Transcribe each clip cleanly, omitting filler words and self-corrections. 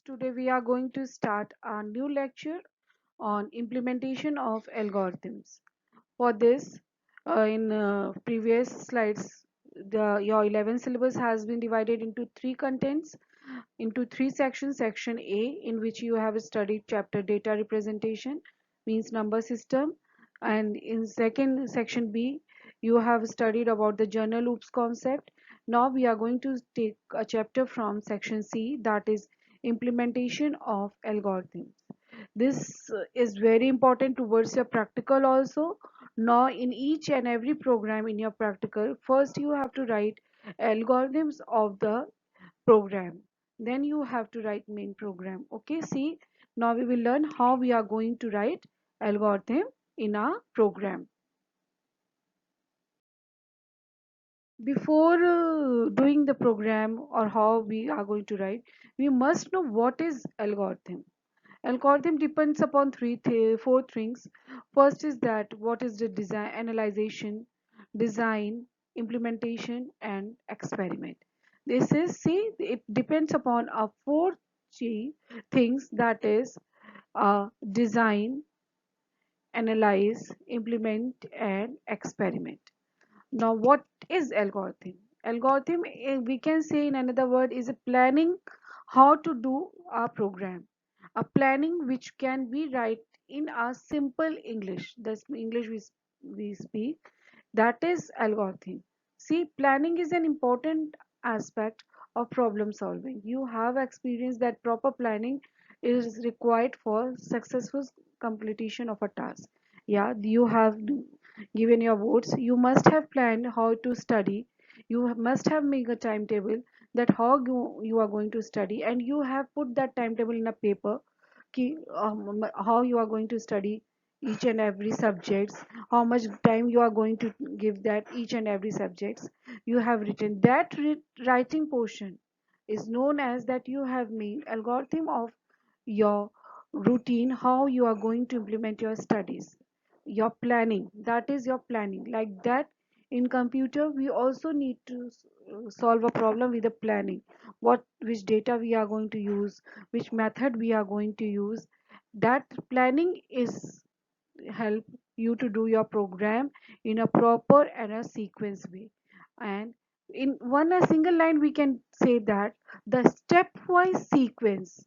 Today we are going to start a new lecture on implementation of algorithms. For this, in previous slides, your 11 syllabus has been divided into three contents, into three sections. Section A, in which you have studied chapter data representation, means number system, and in second section B, you have studied about the journal loops concept. Now we are going to take a chapter from section C, that is implementation of algorithms. This is very important towards your practical also. Now in each and every program in your practical, first you have to write algorithms of the program, then you have to write main program. Okay, see, now we will learn how we are going to write algorithm in our program. Before doing the program or how we are going to write, we must know what is algorithm. Algorithm depends upon four things. First is that what is the design, design, implementation, and experiment. This is, see, it depends upon our four key things, that is design, analyze, implement, and experiment. Now, what is algorithm? Algorithm, we can say in another word, is a planning how to do our program. A planning which can be write in a simple English. That's English we speak. That is algorithm. See, planning is an important aspect of problem solving. You have experienced that proper planning is required for successful completion of a task. Yeah, you have given your votes, you must have planned how to study. You must have made a timetable that how you are going to study, and you have put that timetable in a paper. How you are going to study each and every subjects, how much time you are going to give that each and every subjects. You have written that writing portion is known as that you have made algorithm of your routine, how you are going to implement your studies, your planning. That is your planning. Like that, in computer we also need to solve a problem with the planning. Which data we are going to use, which method we are going to use. That planning is help you to do your program in a proper and a sequence way. And in one a single line we can say that the stepwise sequence,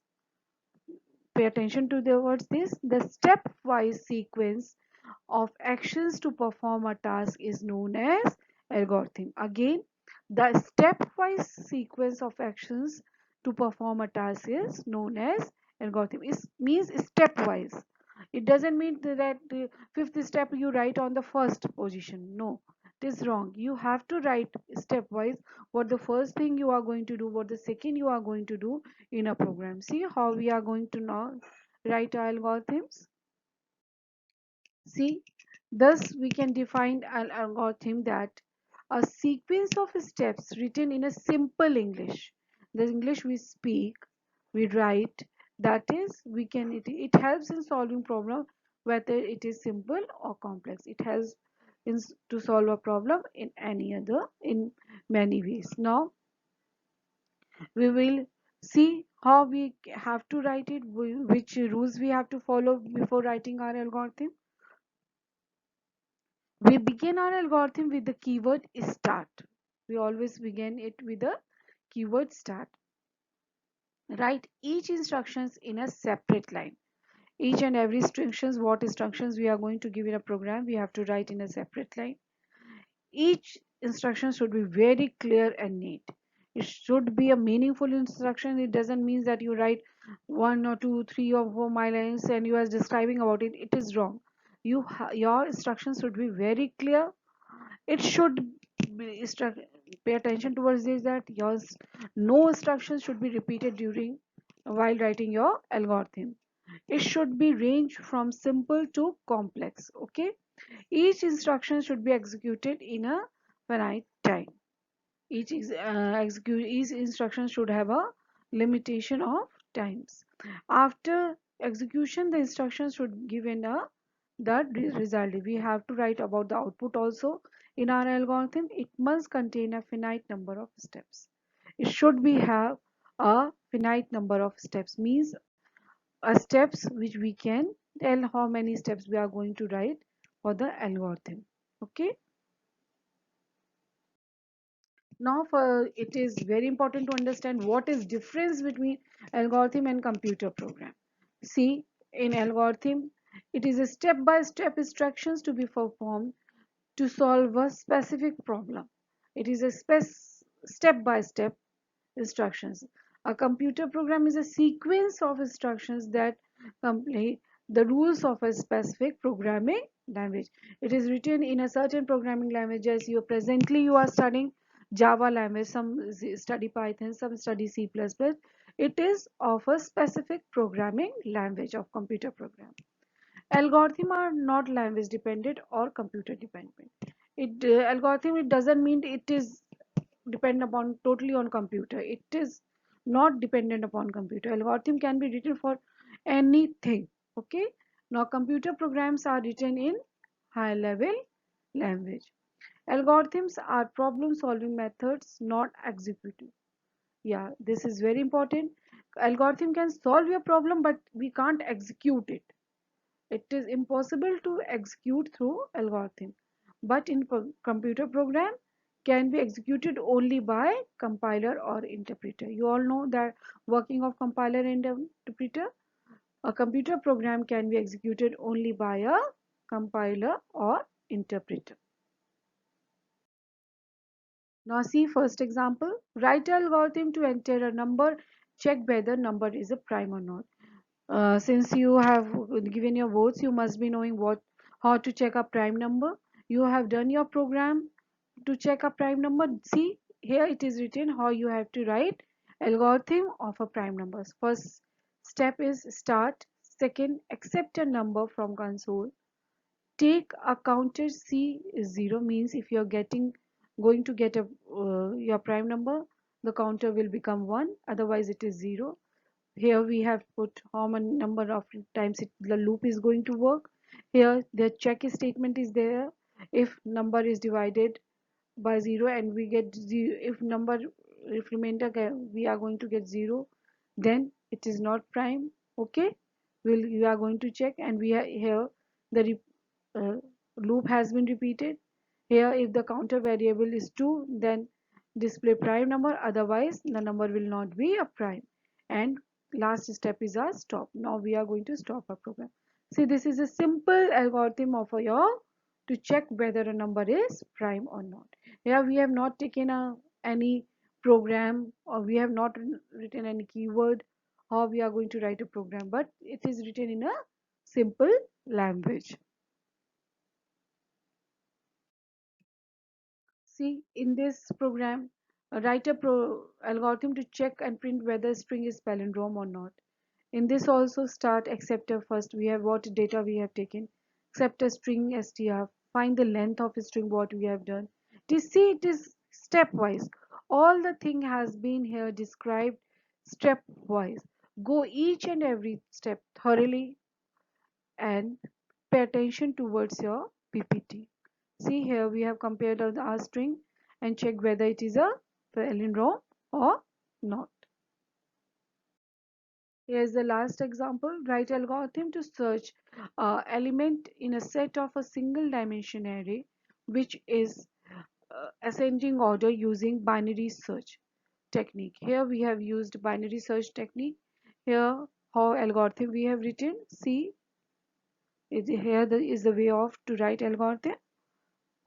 pay attention to the words, this the stepwise sequence of actions to perform a task is known as algorithm. Again, the stepwise sequence of actions to perform a task is known as algorithm. It means stepwise. It doesn't mean that the fifth step you write on the first position. No, it is wrong. You have to write stepwise what the first thing you are going to do, what the second you are going to do in a program. See how we are going to now write our algorithms. See, thus we can define an algorithm that a sequence of steps written in a simple English. The English we speak, we write, that is, it helps in solving problem whether it is simple or complex. It helps to solve a problem in many ways. Now we will see how we have to write it, which rules we have to follow before writing our algorithm. We begin our algorithm with the keyword start. We always begin it with the keyword start. Write each instructions in a separate line. Each and every instructions, what instructions we are going to give in a program, we have to write in a separate line. Each instruction should be very clear and neat. It should be a meaningful instruction. It doesn't mean that you write one or two, three or four my lines and you are describing about it. It is wrong. Your instructions should be very clear. It should be pay attention towards this, that yours no instructions should be repeated during while writing your algorithm. It should be range from simple to complex. Okay, each instruction should be executed in a finite time. Each instruction should have a limitation of times. After execution, the instructions should give in a the result. We have to write about the output also in our algorithm. It must contain a finite number of steps. It should be have a finite number of steps, means a steps which we can tell how many steps we are going to write for the algorithm. Okay. Now for it is very important to understand what is difference between algorithm and computer program. See, in algorithm it is a step by step instructions to be performed to solve a specific problem. It is a step by step instructions. A computer program is a sequence of instructions that complete the rules of a specific programming language. It is written in a certain programming language. As you presently you are studying Java language, some study Python, some study C++. It is of a specific programming language of computer program. Algorithm are not language dependent or computer dependent. Algorithm, it doesn't mean it is depend upon totally on computer. It is not dependent upon computer. Algorithm can be written for anything. Okay. Now computer programs are written in high level language. Algorithms are problem solving methods, not executive. Yeah, this is very important. Algorithm can solve your problem, but we can't execute it. It is impossible to execute through algorithm, but in computer program can be executed only by compiler or interpreter. You all know that working of compiler and interpreter. A computer program can be executed only by a compiler or interpreter. Now see first example. Write an algorithm to enter a number, check whether number is a prime or not. Since you have given your votes, you must be knowing what how to check a prime number. You have done your program to check a prime number. See here it is written how you have to write algorithm of a prime numbers. First step is start. Second, accept a number from console. Take a counter. C is 0, means if you're getting going to get a your prime number, the counter will become 1, otherwise it is 0. Here we have put how many number of times the loop is going to work. Here the check statement is there. If number is divided by 0 and we get 0, if remainder we are going to get 0, then it is not prime. Okay, we are going to check, and we are here the uh, loop has been repeated. Here if the counter variable is 2, then display prime number, otherwise the number will not be a prime. And last step is our stop. Now we are going to stop our program. See, this is a simple algorithm of your to check whether a number is prime or not. Here we have not taken any program, or we have not written any keyword how we are going to write a program, but it is written in a simple language. See, in this program, write a algorithm to check and print whether string is palindrome or not. In this also start acceptor first. We have what data we have taken. Accept a string str. Find the length of a string what we have done. See, it is stepwise. All the thing has been here described stepwise. Go each and every step thoroughly and pay attention towards your PPT. See here we have compared our string and check whether it is a palindrome or not. Here is the last example. Write algorithm to search element in a set of a single dimension array which is ascending order using binary search technique. Here we have used binary search technique. Here how algorithm we have written. See, here is the way of to write algorithm.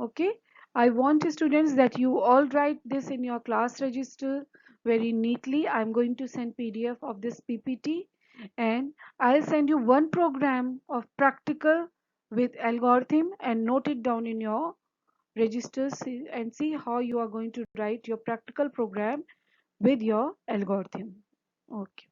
Okay, I want students that you all write this in your class register very neatly. I'm going to send PDF of this PPT, and I'll send you one program of practical with algorithm, and note it down in your registers and see how you are going to write your practical program with your algorithm. Okay.